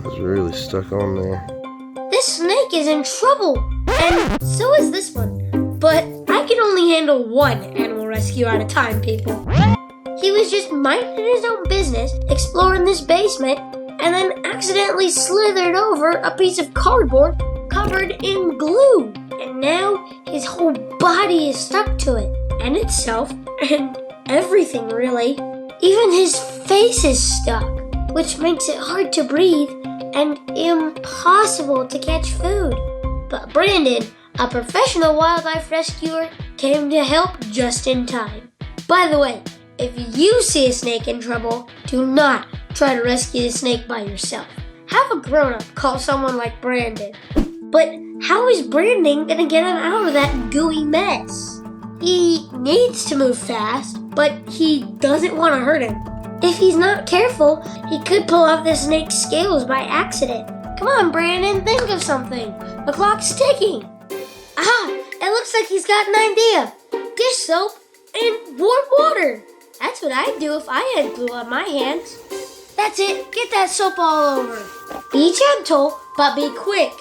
It's really stuck on there. This snake is in trouble, and so is this one. But I can only handle one animal rescue at a time, people. He was just minding his own business, exploring this basement, and then accidentally slithered over a piece of cardboard covered in glue. And now his whole body is stuck to it, and itself, and everything really. Even his face is stuck, which makes it hard to breathe and impossible to catch food. But Brandon, a professional wildlife rescuer, came to help just in time. By the way, if you see a snake in trouble, do not try to rescue the snake by yourself. Have a grown-up call someone like Brandon. But how is Brandon gonna get him out of that gooey mess? He needs to move fast, but he doesn't want to hurt him. If he's not careful, he could pull off the snake's scales by accident. Come on, Brandon, think of something. The clock's ticking. Aha! It looks like he's got an idea. Dish soap and warm water. That's what I'd do if I had glue on my hands. That's it. Get that soap all over. Be gentle, but be quick.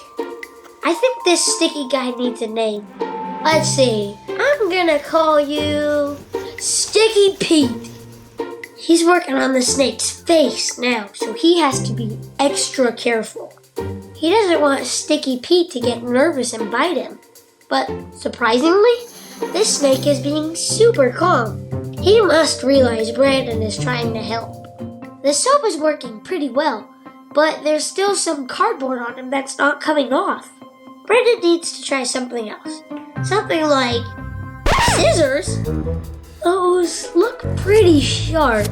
I think this sticky guy needs a name. Let's see. I'm gonna call you Sticky Pete. He's working on the snake's face now, so he has to be extra careful. He doesn't want Sticky Pete to get nervous and bite him. But surprisingly, this snake is being super calm. He must realize Brandon is trying to help. The soap is working pretty well, but there's still some cardboard on him that's not coming off. Brandon needs to try something else. Something like scissors. Those look pretty sharp,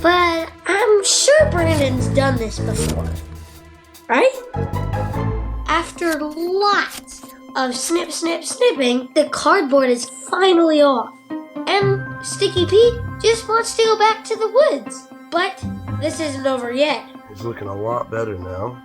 but I'm sure Brandon's done this before. Right? After lots of snipping, the cardboard is finally off. And Sticky Pete just wants to go back to the woods. But this isn't over yet. He's looking a lot better now.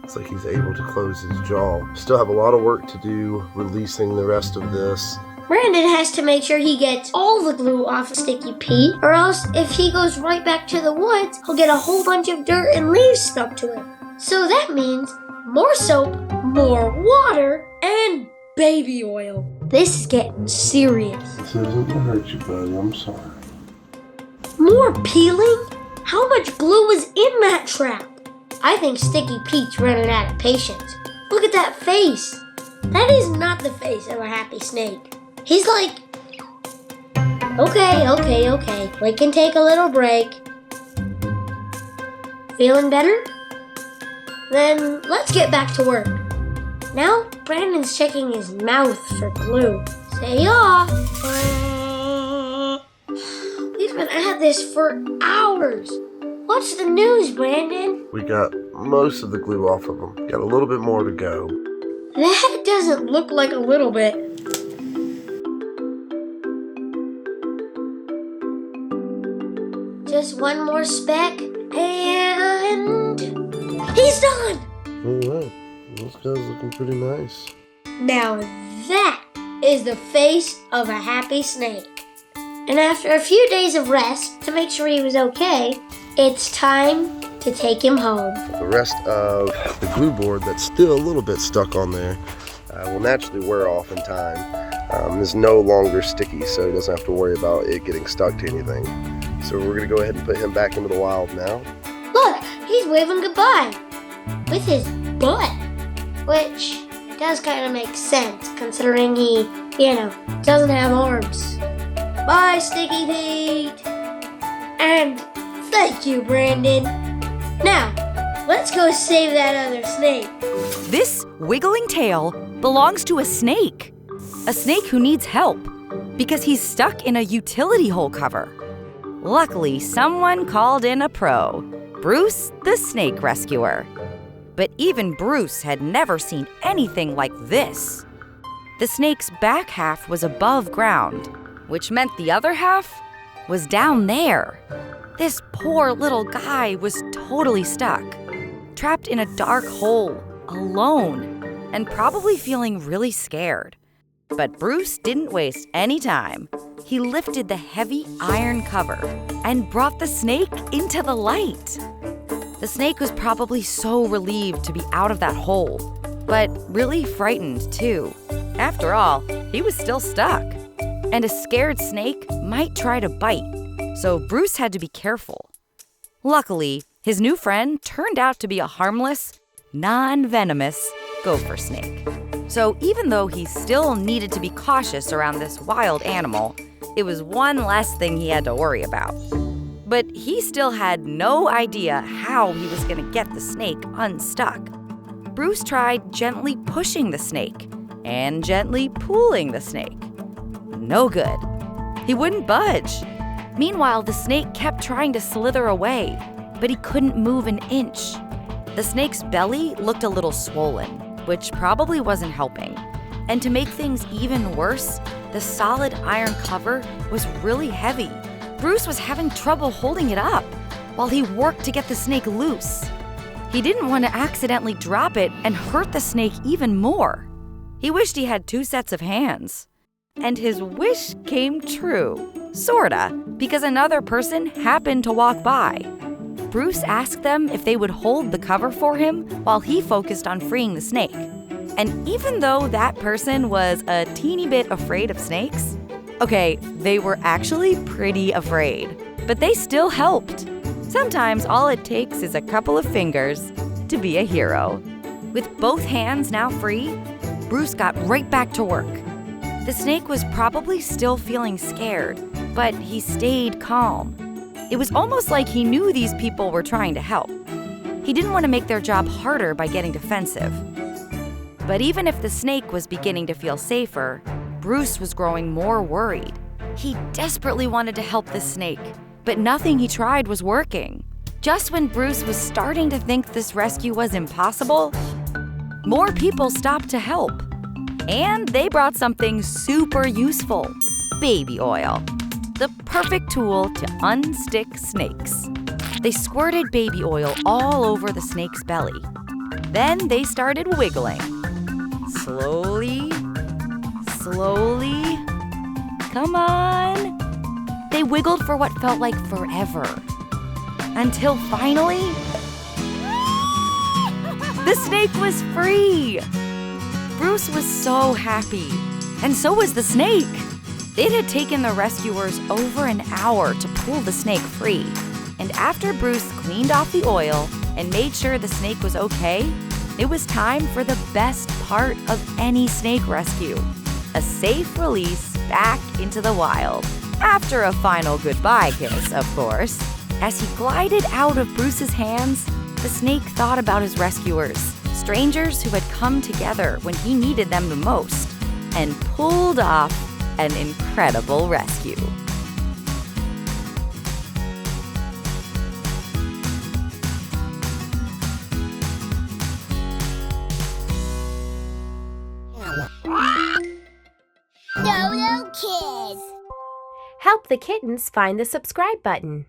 It's like he's able to close his jaw. Still have a lot of work to do releasing the rest of this. Brandon has to make sure he gets all the glue off of Sticky Pete, or else if he goes right back to the woods, he'll get a whole bunch of dirt and leaves stuck to him. So that means more soap, more water, and baby oil. This is getting serious. This isn't to hurt you, buddy. I'm sorry. More peeling? How much glue was in that trap? I think Sticky Pete's running out of patience. Look at that face. That is not the face of a happy snake. He's like, okay. We can take a little break. Feeling better? Then let's get back to work. Now, Brandon's checking his mouth for glue. Say yaw. We've been at this for hours. What's the news, Brandon? We got most of the glue off of them. Got a little bit more to go. That doesn't look like a little bit. Just one more speck, and he's done! Alright, this guy's looking pretty nice. Now that is the face of a happy snake. And after a few days of rest to make sure he was okay, it's time to take him home. The rest of the glue board that's still a little bit stuck on there will naturally wear off in time. It's no longer sticky, so he doesn't have to worry about it getting stuck to anything. So we're going to go ahead and put him back into the wild now. Look, he's waving goodbye with his butt, which does kind of make sense considering he, doesn't have arms. Bye, Sticky Pete. And thank you, Brandon. Now, let's go save that other snake. This wiggling tail belongs to a snake who needs help because he's stuck in a utility hole cover. Luckily, someone called in a pro, Bruce the snake rescuer. But even Bruce had never seen anything like this. The snake's back half was above ground, which meant the other half was down there. This poor little guy was totally stuck, trapped in a dark hole, alone, and probably feeling really scared. But Bruce didn't waste any time. He lifted the heavy iron cover and brought the snake into the light. The snake was probably so relieved to be out of that hole, but really frightened too. After all, he was still stuck. And a scared snake might try to bite, so Bruce had to be careful. Luckily, his new friend turned out to be a harmless, non-venomous gopher snake. So even though he still needed to be cautious around this wild animal, it was one less thing he had to worry about. But he still had no idea how he was going to get the snake unstuck. Bruce tried gently pushing the snake and gently pulling the snake. No good. He wouldn't budge. Meanwhile, the snake kept trying to slither away, but he couldn't move an inch. The snake's belly looked a little swollen, which probably wasn't helping. And to make things even worse, the solid iron cover was really heavy. Bruce was having trouble holding it up while he worked to get the snake loose. He didn't want to accidentally drop it and hurt the snake even more. He wished he had 2 sets of hands. And his wish came true, sorta, because another person happened to walk by. Bruce asked them if they would hold the cover for him while he focused on freeing the snake. And even though that person was a teeny bit afraid of snakes, okay, they were actually pretty afraid, but they still helped. Sometimes all it takes is a couple of fingers to be a hero. With both hands now free, Bruce got right back to work. The snake was probably still feeling scared, but he stayed calm. It was almost like he knew these people were trying to help. He didn't want to make their job harder by getting defensive. But even if the snake was beginning to feel safer, Bruce was growing more worried. He desperately wanted to help the snake, but nothing he tried was working. Just when Bruce was starting to think this rescue was impossible, more people stopped to help. And they brought something super useful: baby oil, the perfect tool to unstick snakes. They squirted baby oil all over the snake's belly. Then they started wiggling. Slowly, slowly. Come on. They wiggled for what felt like forever. Until finally, the snake was free. Bruce was so happy, and so was the snake. It had taken the rescuers over an hour to pull the snake free. And after Bruce cleaned off the oil and made sure the snake was okay, it was time for the best part of any snake rescue: a safe release back into the wild. After a final goodbye kiss, of course. As he glided out of Bruce's hands, the snake thought about his rescuers, strangers who had come together when he needed them the most, and pulled off an incredible rescue. Dodo Kids. Help the kittens find the subscribe button.